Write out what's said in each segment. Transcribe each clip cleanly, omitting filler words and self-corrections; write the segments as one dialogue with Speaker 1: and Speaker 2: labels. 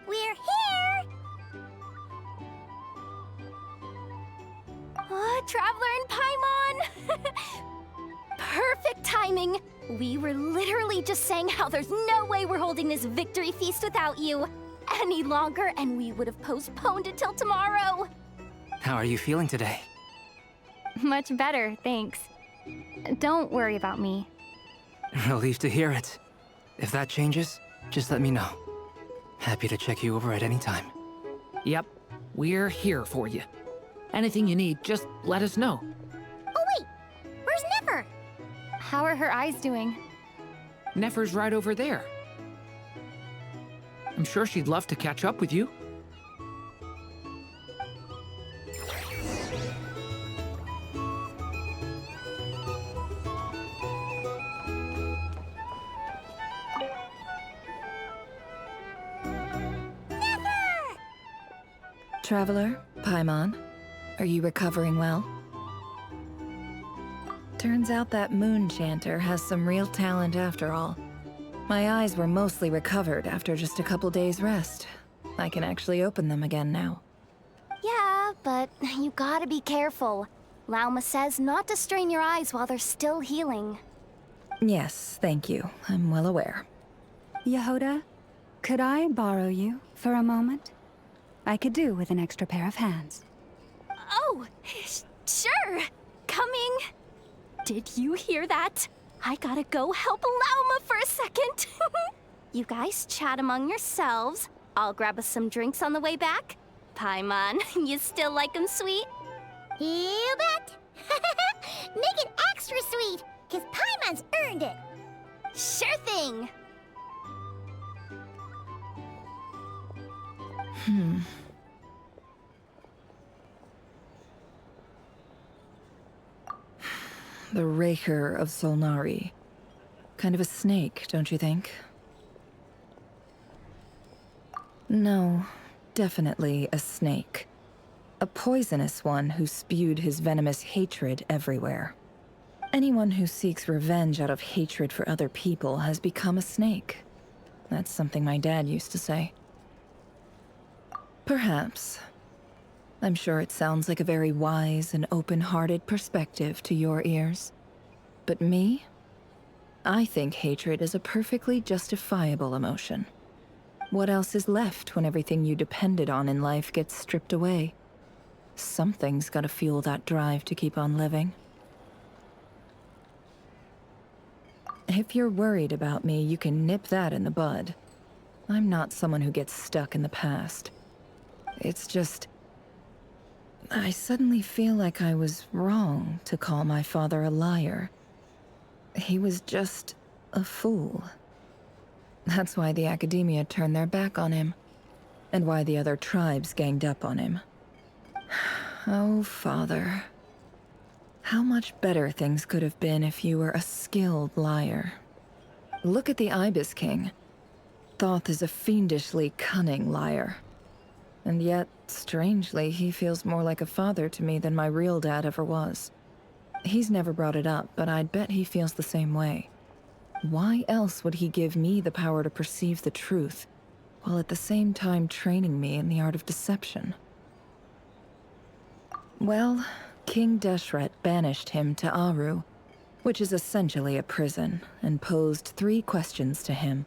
Speaker 1: We're here! Traveler and Paimon! Perfect timing! We were literally just saying how there's no way we're holding this victory feast without you. Any longer, and we would have postponed it till tomorrow.
Speaker 2: How are you feeling today?
Speaker 3: Much better, thanks. Don't worry about me.
Speaker 2: Relieved to hear it. If that changes, just let me know. Happy to check you over at any time.
Speaker 4: Yep, we're here for you. Anything you need, just let us know.
Speaker 1: Oh wait, where's Nefer?
Speaker 3: How are her eyes doing?
Speaker 4: Nefer's right over there. I'm sure she'd love to catch up with you.
Speaker 5: Traveler, Paimon, are you recovering well? Turns out that moon chanter has some real talent after all. My eyes were mostly recovered after just a couple days rest. I can actually open them again now.
Speaker 1: Yeah, but you gotta be careful. Lauma says not to strain your eyes while they're still healing.
Speaker 5: Yes, thank you. I'm well aware.
Speaker 6: Yehoda, could I borrow you for a moment? I could do with an extra pair of hands.
Speaker 1: Oh, sure. Coming. Did you hear that? I gotta go help Lauma for a second. You guys chat among yourselves. I'll grab us some drinks on the way back. Paimon, you still like 'em sweet?
Speaker 7: You bet! Make it extra sweet, cause Paimon's earned it!
Speaker 1: Sure thing!
Speaker 5: The Raker of Solnari. Kind of a snake, don't you think? No, definitely a snake. A poisonous one who spewed his venomous hatred everywhere. Anyone who seeks revenge out of hatred for other people has become a snake. That's something my dad used to say. Perhaps. I'm sure it sounds like a very wise and open-hearted perspective to your ears. But me? I think hatred is a perfectly justifiable emotion. What else is left when everything you depended on in life gets stripped away? Something's gotta fuel that drive to keep on living. If you're worried about me, you can nip that in the bud. I'm not someone who gets stuck in the past. It's just... I suddenly feel like I was wrong to call my father a liar. He was just a fool. That's why the Academia turned their back on him, and why the other tribes ganged up on him. Oh, Father. How much better things could have been if you were a skilled liar. Look at the Ibis King. Thoth is a fiendishly cunning liar. And yet, strangely, he feels more like a father to me than my real dad ever was. He's never brought it up, but I'd bet he feels the same way. Why else would he give me the power to perceive the truth, while at the same time training me in the art of deception? Well, King Deshret banished him to Aru, which is essentially a prison, and posed 3 questions to him.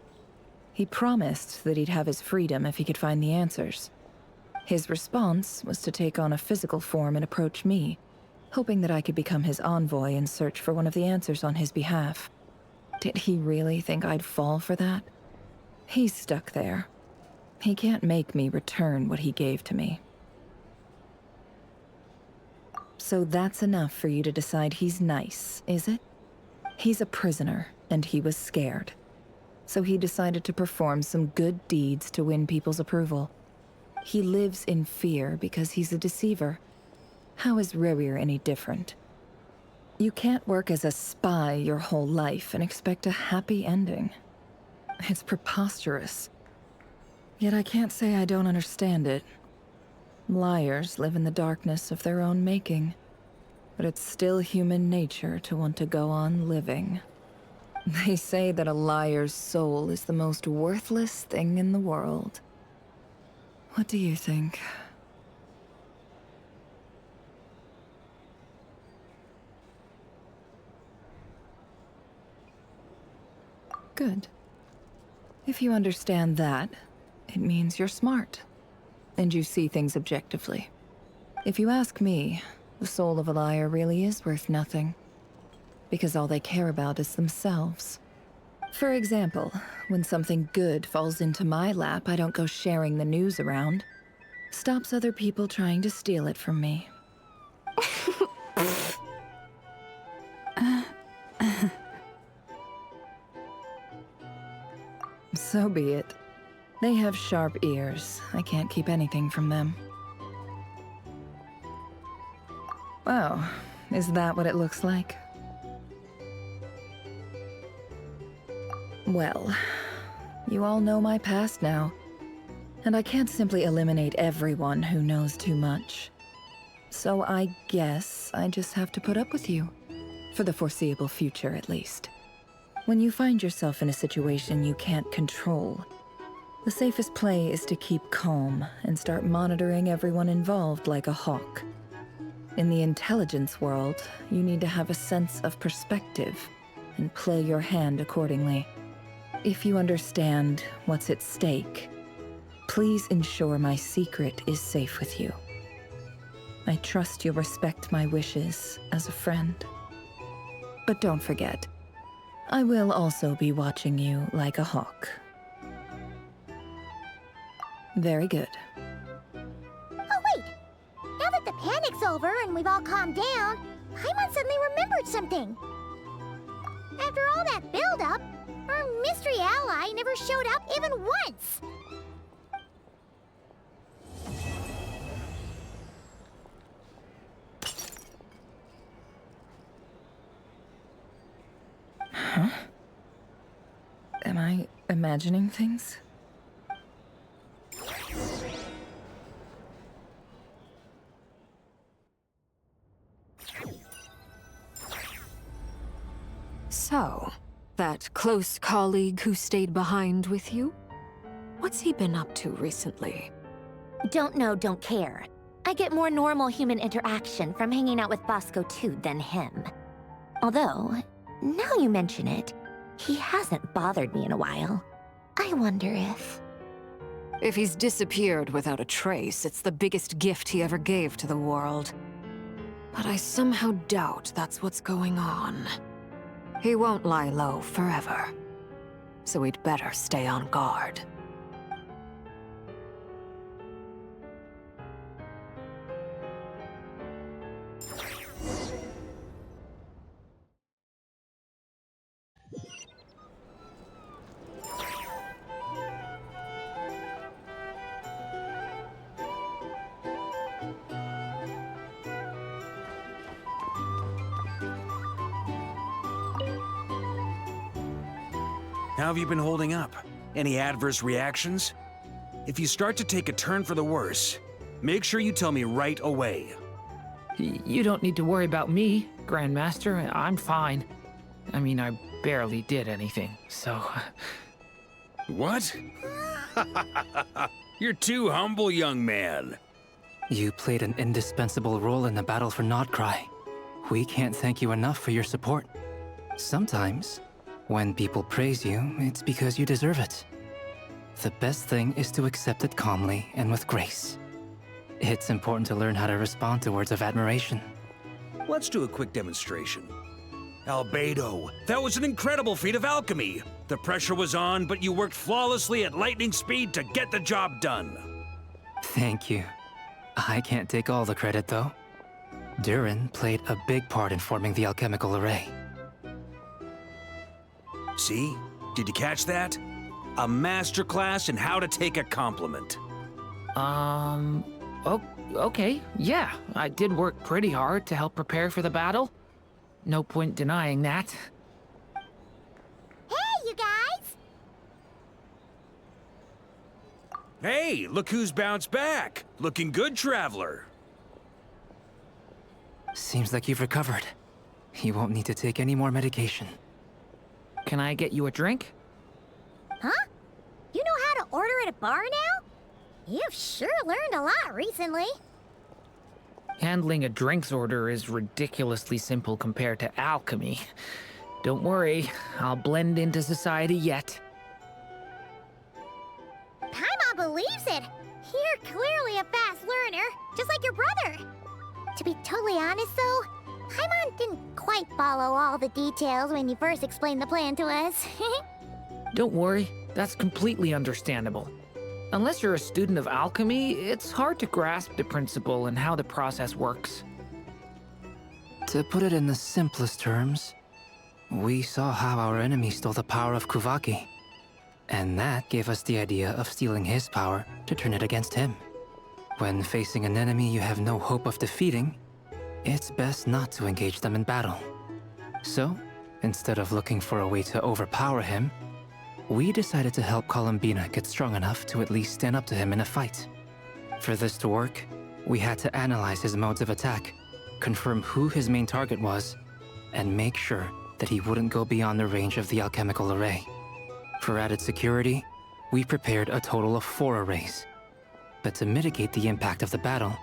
Speaker 5: He promised that he'd have his freedom if he could find the answers. His response was to take on a physical form and approach me, hoping that I could become his envoy and search for one of the answers on his behalf. Did he really think I'd fall for that? He's stuck there. He can't make me return what he gave to me. So that's enough for you to decide he's nice, is it? He's a prisoner, and he was scared. So he decided to perform some good deeds to win people's approval. He lives in fear because he's a deceiver. How is Rerir any different? You can't work as a spy your whole life and expect a happy ending. It's preposterous. Yet I can't say I don't understand it. Liars live in the darkness of their own making. But it's still human nature to want to go on living. They say that a liar's soul is the most worthless thing in the world. What do you think? Good. If you understand that, it means you're smart. And you see things objectively. If you ask me, the soul of a liar really is worth nothing. Because all they care about is themselves. For example, when something good falls into my lap, I don't go sharing the news around. Stops other people trying to steal it from me. So be it. They have sharp ears. I can't keep anything from them. Oh, is that what it looks like? Well, you all know my past now, and I can't simply eliminate everyone who knows too much. So I guess I just have to put up with you, for the foreseeable future at least. When you find yourself in a situation you can't control, the safest play is to keep calm and start monitoring everyone involved like a hawk. In the intelligence world, you need to have a sense of perspective and play your hand accordingly. If you understand what's at stake, please ensure my secret is safe with you. I trust you'll respect my wishes as a friend. But don't forget, I will also be watching you like a hawk. Very good.
Speaker 7: Oh, wait! Now that the panic's over and we've all calmed down, Paimon suddenly remembered something. After all that build-up, our mystery ally never showed up even once!
Speaker 5: Huh? Am I imagining things?
Speaker 8: So, that close colleague who stayed behind with you? What's he been up to recently?
Speaker 9: Don't know, don't care. I get more normal human interaction from hanging out with Bosco too than him. Although, now you mention it, he hasn't bothered me in a while. I wonder if...
Speaker 8: If he's disappeared without a trace, it's the biggest gift he ever gave to the world. But I somehow doubt that's what's going on. He won't lie low forever. So we'd better stay on guard.
Speaker 10: How have you been holding up? Any adverse reactions? If you start to take a turn for the worse, make sure you tell me right away.
Speaker 4: You don't need to worry about me, Grandmaster. I'm fine. I mean, I barely did anything, so...
Speaker 10: What? You're too humble, young man.
Speaker 2: You played an indispensable role in the battle for Nodcry. We can't thank you enough for your support. Sometimes, when people praise you, it's because you deserve it. The best thing is to accept it calmly and with grace. It's important to learn how to respond to words of admiration.
Speaker 10: Let's do a quick demonstration. Albedo, that was an incredible feat of alchemy. The pressure was on, but you worked flawlessly at lightning speed to get the job done.
Speaker 2: Thank you. I can't take all the credit, though. Durin played a big part in forming the alchemical array.
Speaker 10: See? Did you catch that? A masterclass in how to take a compliment.
Speaker 4: Okay, yeah. I did work pretty hard to help prepare for the battle. No point denying that.
Speaker 7: Hey, you guys!
Speaker 10: Hey, look who's bounced back. Looking good, traveler.
Speaker 2: Seems like you've recovered. You won't need to take any more medication.
Speaker 4: Can I get you a drink?
Speaker 7: Huh? You know how to order at a bar now? You've sure learned a lot recently.
Speaker 4: Handling a drinks order is ridiculously simple compared to alchemy. Don't worry, I'll blend into society yet.
Speaker 7: Paimon believes it. You're clearly a fast learner, just like your brother. To be totally honest, though, Paimon didn't quite follow all the details when you first explained the plan to us.
Speaker 4: Don't worry, that's completely understandable. Unless you're a student of alchemy, it's hard to grasp the principle and how the process works.
Speaker 2: To put it in the simplest terms, we saw how our enemy stole the power of Kuvaki. And that gave us the idea of stealing his power to turn it against him. When facing an enemy you have no hope of defeating, it's best not to engage them in battle. So, instead of looking for a way to overpower him, we decided to help Columbina get strong enough to at least stand up to him in a fight. For this to work, we had to analyze his modes of attack, confirm who his main target was, and make sure that he wouldn't go beyond the range of the alchemical array. For added security, we prepared a total of 4 arrays. But to mitigate the impact of the battle,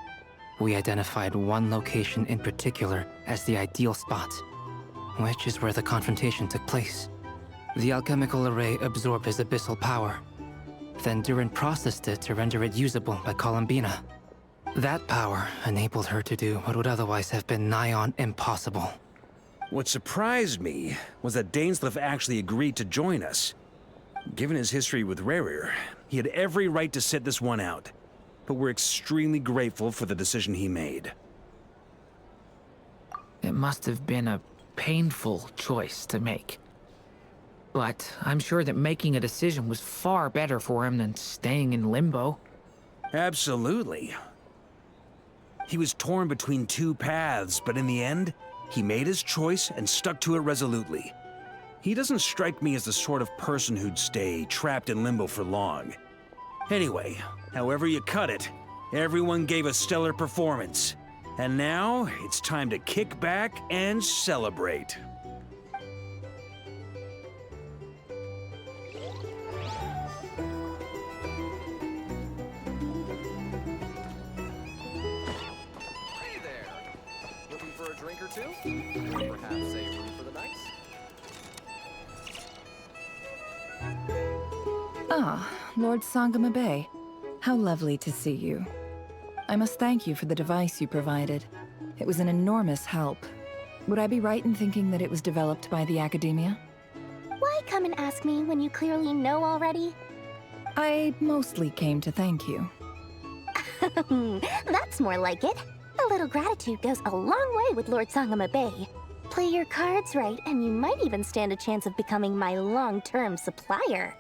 Speaker 2: we identified one location in particular as the ideal spot, which is where the confrontation took place. The alchemical array absorbed his abyssal power. Then Durin processed it to render it usable by Columbina. That power enabled her to do what would otherwise have been nigh on impossible.
Speaker 10: What surprised me was that Dainsleif actually agreed to join us. Given his history with Rerir, he had every right to sit this one out. But we're extremely grateful for the decision he made.
Speaker 4: It must have been a painful choice to make. But I'm sure that making a decision was far better for him than staying in limbo.
Speaker 10: Absolutely. He was torn between 2 paths, but in the end, he made his choice and stuck to it resolutely. He doesn't strike me as the sort of person who'd stay trapped in limbo for long. Anyway, however you cut it, everyone gave a stellar performance. And now, it's time to kick back and celebrate.
Speaker 11: Hey there! Looking for a drink or two? Or perhaps a room for the night?
Speaker 5: Ah, Lord Sangama Bay. How lovely to see you. I must thank you for the device you provided. It was an enormous help. Would I be right in thinking that it was developed by the Academia?
Speaker 1: Why come and ask me when you clearly know already?
Speaker 5: I mostly came to thank you.
Speaker 1: That's more like it. A little gratitude goes a long way with Lord Sangama Bay. Play your cards right, and you might even stand a chance of becoming my long-term supplier.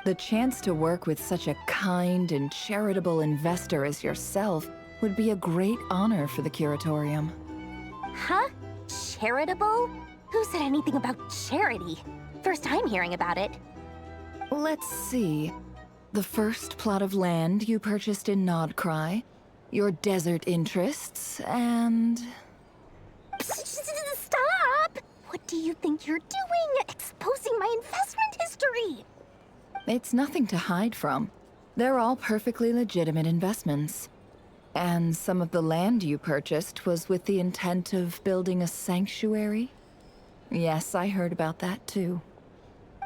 Speaker 5: The chance to work with such a kind and charitable investor as yourself would be a great honor for the Curatorium.
Speaker 1: Huh? Charitable? Who said anything about charity? First time hearing about it.
Speaker 5: Let's see. The first plot of land you purchased in Nodcry, your desert interests, and...
Speaker 1: Stop! What do you think you're doing? Exposing my investment history!
Speaker 5: It's nothing to hide from. They're all perfectly legitimate investments. And some of the land you purchased was with the intent of building a sanctuary? Yes, I heard about that too.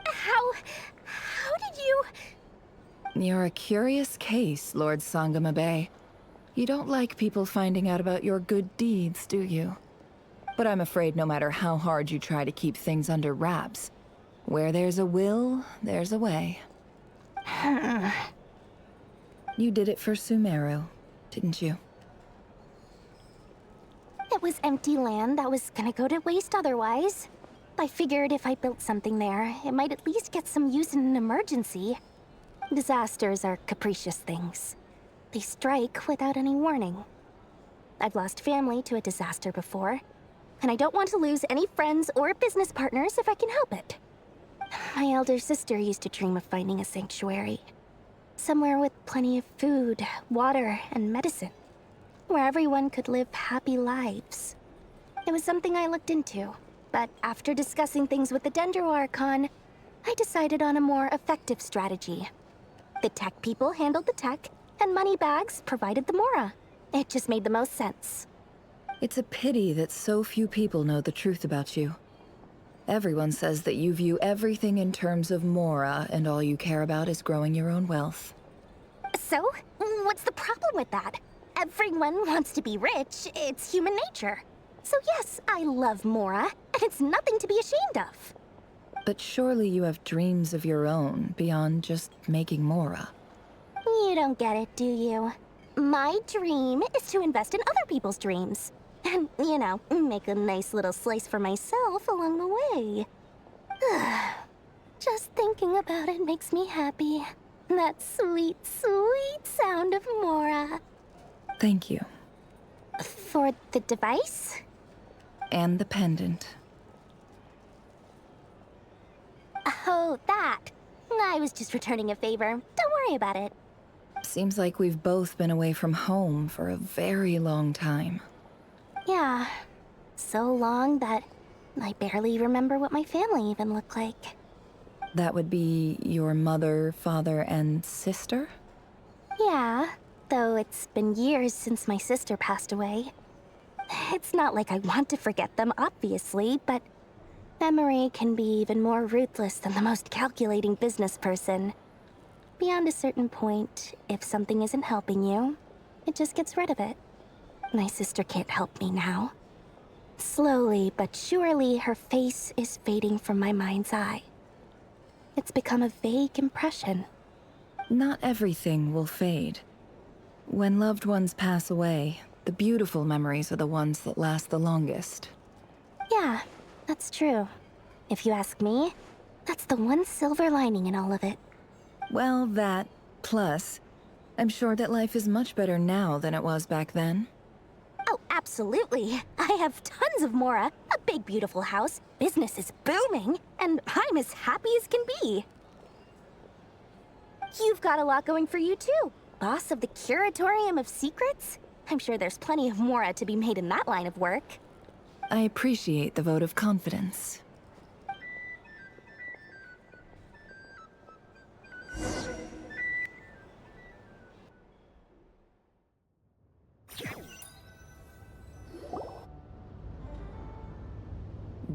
Speaker 1: How did you...
Speaker 5: You're a curious case, Lord Sangama Bay. You don't like people finding out about your good deeds, do you? But I'm afraid no matter how hard you try to keep things under wraps, where there's a will, there's a way. You did it for Sumeru, didn't you?
Speaker 1: It was empty land that was gonna go to waste otherwise. I figured if I built something there, it might at least get some use in an emergency. Disasters are capricious things. They strike without any warning. I've lost family to a disaster before, and I don't want to lose any friends or business partners if I can help it. My elder sister used to dream of finding a sanctuary. Somewhere with plenty of food, water, and medicine. Where everyone could live happy lives. It was something I looked into, but after discussing things with the Dendro Archon, I decided on a more effective strategy. The tech people handled the tech, and Moneybags provided the Mora. It just made the most sense.
Speaker 5: It's a pity that so few people know the truth about you. Everyone says that you view everything in terms of Mora, and all you care about is growing your own wealth.
Speaker 1: So, what's the problem with that? Everyone wants to be rich. It's human nature. So yes, I love Mora, and it's nothing to be ashamed of.
Speaker 5: But surely you have dreams of your own, beyond just making Mora.
Speaker 1: You don't get it, do you? My dream is to invest in other people's dreams. And, you know, make a nice little slice for myself along the way. Just thinking about it makes me happy. That sweet, sweet sound of Mora.
Speaker 5: Thank you.
Speaker 1: For the device?
Speaker 5: And the pendant.
Speaker 1: Oh, that. I was just returning a favor. Don't worry about it.
Speaker 5: Seems like we've both been away from home for a very long time.
Speaker 1: Yeah. So long that I barely remember what my family even looked like.
Speaker 5: That would be your mother, father, and sister?
Speaker 1: Yeah, though it's been years since my sister passed away. It's not like I want to forget them, obviously, but memory can be even more ruthless than the most calculating business person. Beyond a certain point, if something isn't helping you, it just gets rid of it. My sister can't help me now. Slowly but surely, her face is fading from my mind's eye. It's become a vague impression.
Speaker 5: Not everything will fade. When loved ones pass away, the beautiful memories are the ones that last the longest.
Speaker 1: Yeah, that's true. If you ask me, that's the one silver lining in all of it.
Speaker 5: Well, that, plus, I'm sure that life is much better now than it was back then.
Speaker 1: Oh, absolutely. I have tons of Mora, a big beautiful house, business is booming, and I'm as happy as can be. You've got a lot going for you too. Boss of the Curatorium of Secrets? I'm sure there's plenty of Mora to be made in that line of work.
Speaker 5: I appreciate the vote of confidence.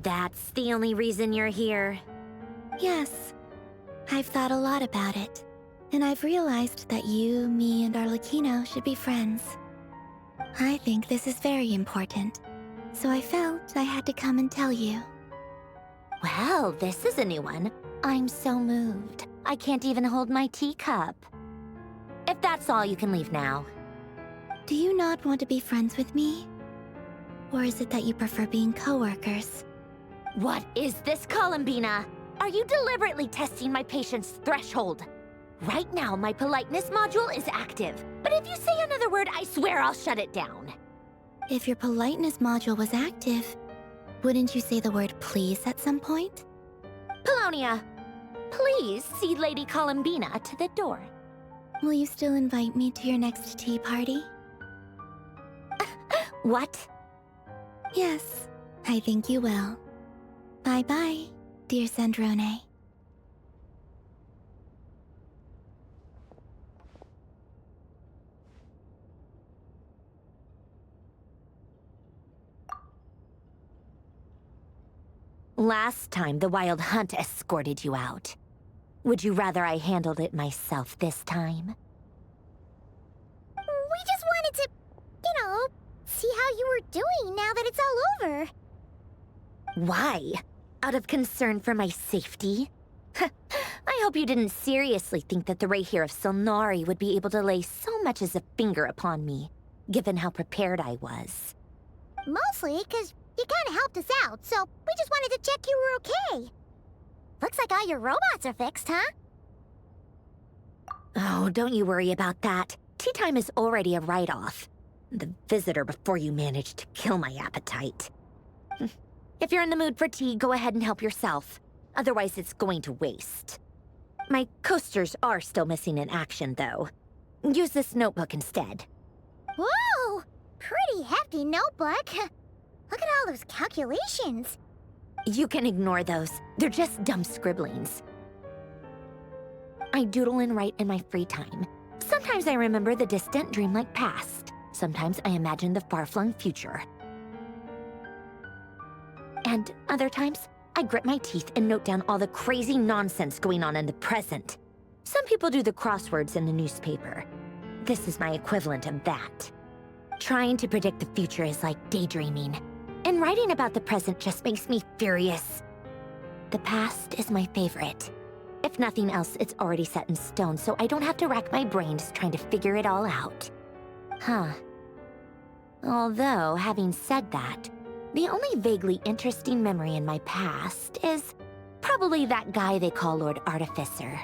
Speaker 9: That's the only reason you're here.
Speaker 7: Yes. I've thought a lot about it. And I've realized that you, me, and Arlecchino should be friends. I think this is very important. So I felt I had to come and tell you.
Speaker 9: Well, this is a new one. I'm so moved. I can't even hold my teacup. If that's all, you can leave now.
Speaker 7: Do you not want to be friends with me? Or is it that you prefer being coworkers?
Speaker 9: What is this, Columbina? Are you deliberately testing my patience threshold? Right now, my politeness module is active. But if you say another word, I swear I'll shut it down.
Speaker 7: If your politeness module was active, wouldn't you say the word please at some point?
Speaker 9: Polonia, please see Lady Columbina to the door.
Speaker 7: Will you still invite me to your next tea party?
Speaker 9: What?
Speaker 7: Yes, I think you will. Bye-bye, dear Sandrone.
Speaker 9: Last time, the Wild Hunt escorted you out. Would you rather I handled it myself this time?
Speaker 7: We just wanted to, see how you were doing now that it's all over.
Speaker 9: Why? Out of concern for my safety? I hope you didn't seriously think that the Rayhir of Solnari would be able to lay so much as a finger upon me, given how prepared I was.
Speaker 7: Mostly because You kinda helped us out, so we just wanted to check you were okay. Looks like all your robots are fixed, huh?
Speaker 9: Oh, don't you worry about that. Tea time is already a write-off. The visitor before you managed to kill my appetite. If you're in the mood for tea, go ahead and help yourself. Otherwise, it's going to waste. My coasters are still missing in action, though. Use this notebook instead.
Speaker 7: Whoa! Pretty hefty notebook. Look at all those calculations.
Speaker 9: You can ignore those. They're just dumb scribblings. I doodle and write in my free time. Sometimes I remember the distant dreamlike past. Sometimes I imagine the far-flung future. And other times, I grit my teeth and note down all the crazy nonsense going on in the present. Some people do the crosswords in the newspaper. This is my equivalent of that. Trying to predict the future is like daydreaming. And writing about the present just makes me furious. The past is my favorite. If nothing else, it's already set in stone, so I don't have to rack my brains trying to figure it all out. Huh. Although, having said that, the only vaguely interesting memory in my past is probably that guy they call Lord Artificer.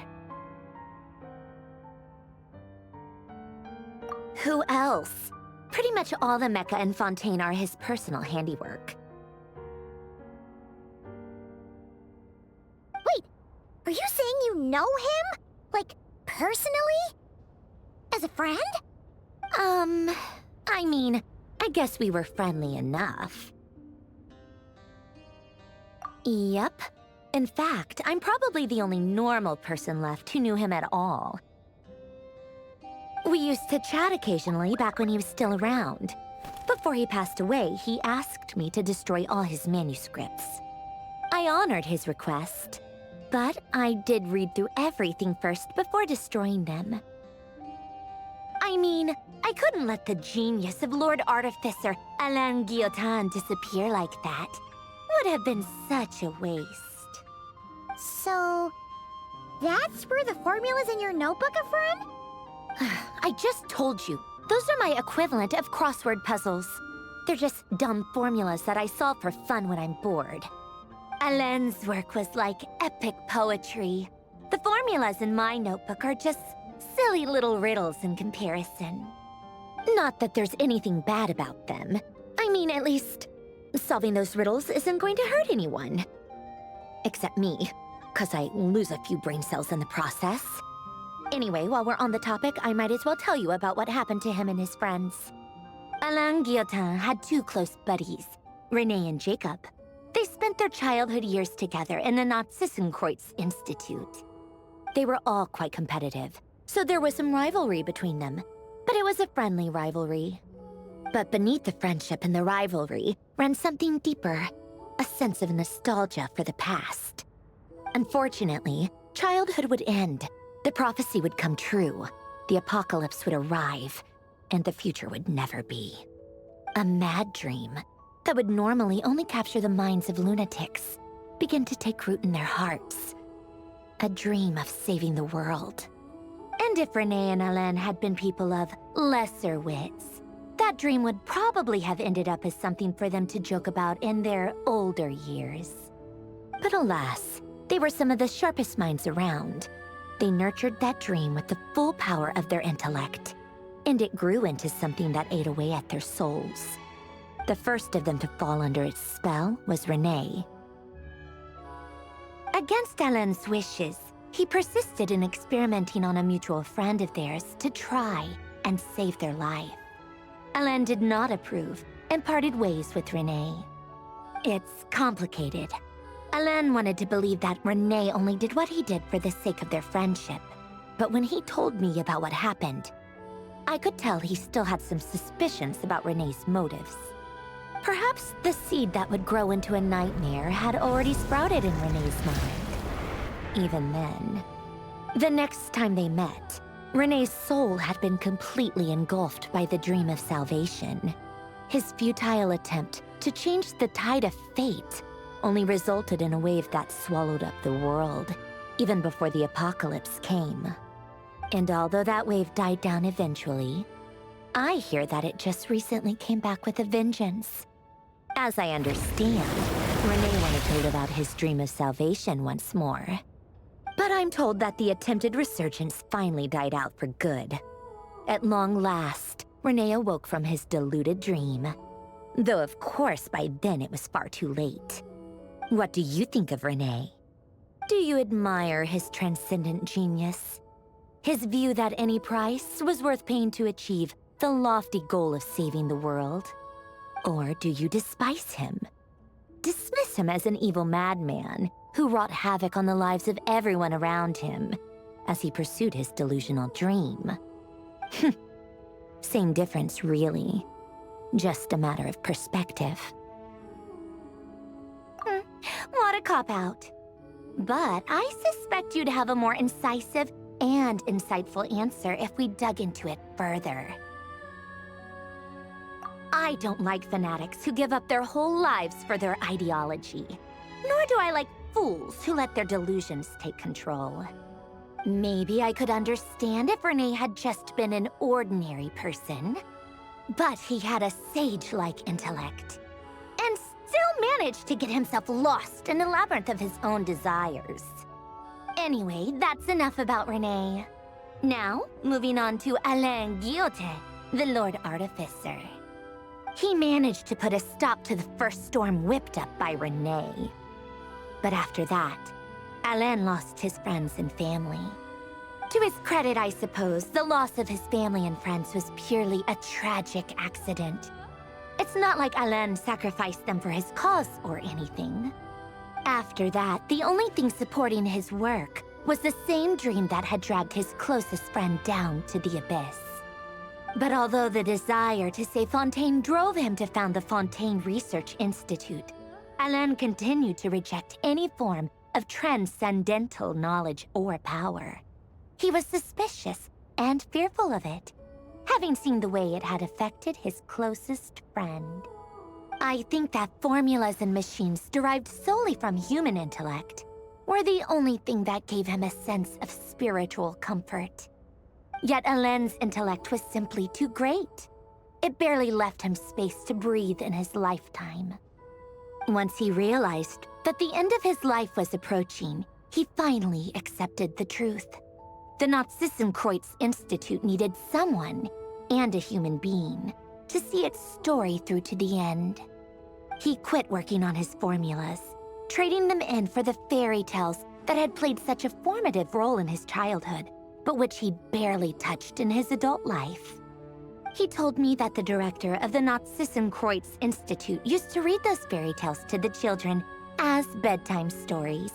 Speaker 9: Who else? Pretty much all the mecha in Fontaine are his personal handiwork.
Speaker 7: Wait, are you saying you know him? Like, personally? As a friend?
Speaker 9: I mean, I guess we were friendly enough. Yep. In fact, I'm probably the only normal person left who knew him at all. We used to chat occasionally back when he was still around. Before he passed away, he asked me to destroy all his manuscripts. I honored his request, but I did read through everything first before destroying them. I mean, I couldn't let the genius of Lord Artificer Alain Guillotin disappear like that. Would have been such a waste.
Speaker 7: So, that's where the formulas in your notebook are from?
Speaker 9: I just told you. Those are my equivalent of crossword puzzles. They're just dumb formulas that I solve for fun when I'm bored. Alain's work was like epic poetry. The formulas in my notebook are just silly little riddles in comparison. Not that there's anything bad about them. I mean, at least, solving those riddles isn't going to hurt anyone. Except me, 'cause I lose a few brain cells in the process. Anyway, while we're on the topic, I might as well tell you about what happened to him and his friends. Alain Guillotin had two close buddies, Renee and Jacob. They spent their childhood years together in the Narzissenkreuz Institute. They were all quite competitive, so there was some rivalry between them, but it was a friendly rivalry. But beneath the friendship and the rivalry ran something deeper, a sense of nostalgia for the past. Unfortunately, childhood would end. The prophecy would come true, the apocalypse would arrive, and the future would never be. A mad dream that would normally only capture the minds of lunatics begin to take root in their hearts. A dream of saving the world. And if Renee and Alain had been people of lesser wits, that dream would probably have ended up as something for them to joke about in their older years. But alas, they were some of the sharpest minds around. They nurtured that dream with the full power of their intellect, and it grew into something that ate away at their souls. The first of them to fall under its spell was Renee. Against Alain's wishes, he persisted in experimenting on a mutual friend of theirs to try and save their life. Alain did not approve and parted ways with Renee. It's complicated. Alain wanted to believe that Renee only did what he did for the sake of their friendship. But when he told me about what happened, I could tell he still had some suspicions about Renee's motives. Perhaps the seed that would grow into a nightmare had already sprouted in Renee's mind. Even then, the next time they met, Renee's soul had been completely engulfed by the dream of salvation. His futile attempt to change the tide of fate only resulted in a wave that swallowed up the world, even before the apocalypse came. And although that wave died down eventually, I hear that it just recently came back with a vengeance. As I understand, Renee wanted to live out his dream of salvation once more. But I'm told that the attempted resurgence finally died out for good. At long last, Renee awoke from his deluded dream. Though of course by then it was far too late. What do you think of Renee? Do you admire his transcendent genius? His view that any price was worth paying to achieve the lofty goal of saving the world? Or do you despise him? Dismiss him as an evil madman who wrought havoc on the lives of everyone around him as he pursued his delusional dream? Same difference, really. Just a matter of perspective. What a cop-out. But I suspect you'd have a more incisive and insightful answer if we dug into it further. I don't like fanatics who give up their whole lives for their ideology. Nor do I like fools who let their delusions take control. Maybe I could understand if Renee had just been an ordinary person. But he had a sage-like intellect. And still managed to get himself lost in a labyrinth of his own desires. Anyway, that's enough about Renee. Now, moving on to Alain Guillotin, the Lord Artificer. He managed to put a stop to the first storm whipped up by Renee. But after that, Alain lost his friends and family. To his credit, I suppose, the loss of his family and friends was purely a tragic accident. It's not like Alain sacrificed them for his cause or anything. After that, the only thing supporting his work was the same dream that had dragged his closest friend down to the abyss. But although the desire to save Fontaine drove him to found the Fontaine Research Institute, Alain continued to reject any form of transcendental knowledge or power. He was suspicious and fearful of it, having seen the way it had affected his closest friend. I think that formulas and machines derived solely from human intellect were the only thing that gave him a sense of spiritual comfort. Yet Alain's intellect was simply too great. It barely left him space to breathe in his lifetime. Once he realized that the end of his life was approaching, he finally accepted the truth. The Nazissenkreuz Institute needed someone, and a human being, to see its story through to the end. He quit working on his formulas, trading them in for the fairy tales that had played such a formative role in his childhood, but which he barely touched in his adult life. He told me that the director of the Nazissenkreuz Institute used to read those fairy tales to the children as bedtime stories.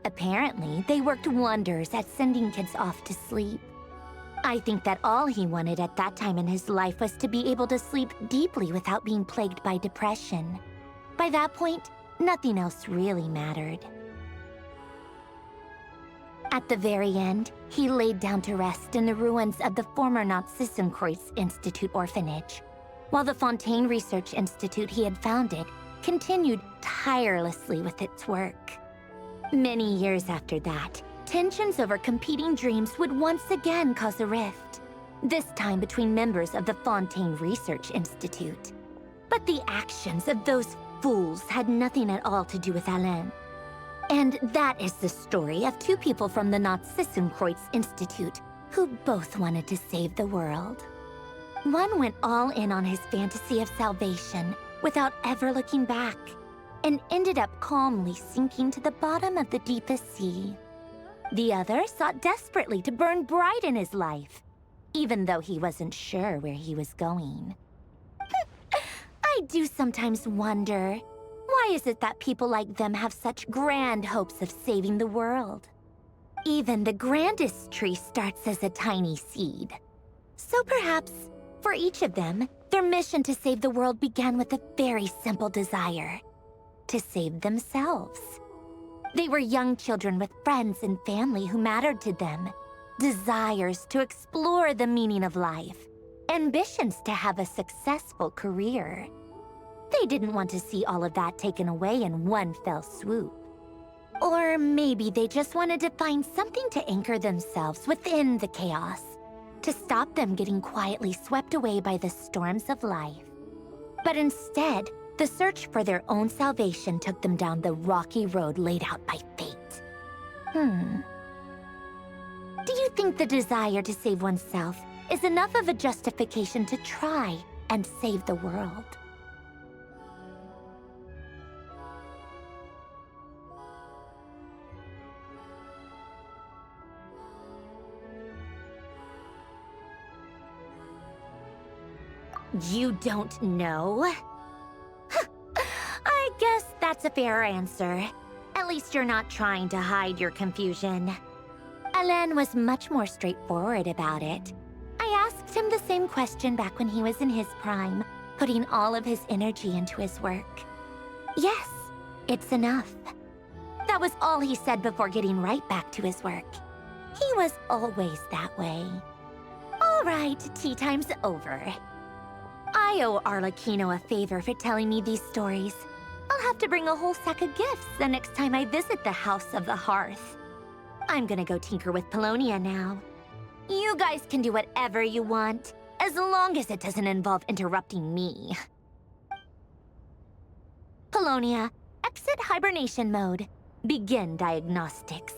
Speaker 9: Apparently, they worked wonders at sending kids off to sleep. I think that all he wanted at that time in his life was to be able to sleep deeply without being plagued by depression. By that point, nothing else really mattered. At the very end, he laid down to rest in the ruins of the former Nazissenkreuz Institute orphanage, while the Fontaine Research Institute he had founded continued tirelessly with its work. Many years after that, tensions over competing dreams would once again cause a rift, this time between members of the Fontaine Research Institute. But the actions of those fools had nothing at all to do with Alain. And that is the story of two people from the Nazissenkreuz Institute who both wanted to save the world. One went all in on his fantasy of salvation without ever looking back, and ended up calmly sinking to the bottom of the deepest sea. The other sought desperately to burn bright in his life, even though he wasn't sure where he was going. I do sometimes wonder, why is it that people like them have such grand hopes of saving the world? Even the grandest tree starts as a tiny seed. So perhaps, for each of them, their mission to save the world began with a very simple desire: to save themselves. They were young children with friends and family who mattered to them, desires to explore the meaning of life, ambitions to have a successful career. They didn't want to see all of that taken away in one fell swoop. Or maybe they just wanted to find something to anchor themselves within the chaos, to stop them getting quietly swept away by the storms of life. But instead, The search for their own salvation took them down the rocky road laid out by fate. Do you think the desire to save oneself is enough of a justification to try and save the world? You don't know? I guess that's a fair answer. At least you're not trying to hide your confusion. Alain was much more straightforward about it. I asked him the same question back when he was in his prime, putting all of his energy into his work. Yes, it's enough. That was all he said before getting right back to his work. He was always that way. All right, tea time's over. I owe Arlecchino a favor for telling me these stories. I'll have to bring a whole sack of gifts the next time I visit the House of the Hearth. I'm gonna go tinker with Polonia now. You guys can do whatever you want, as long as it doesn't involve interrupting me. Polonia, exit hibernation mode. Begin diagnostics.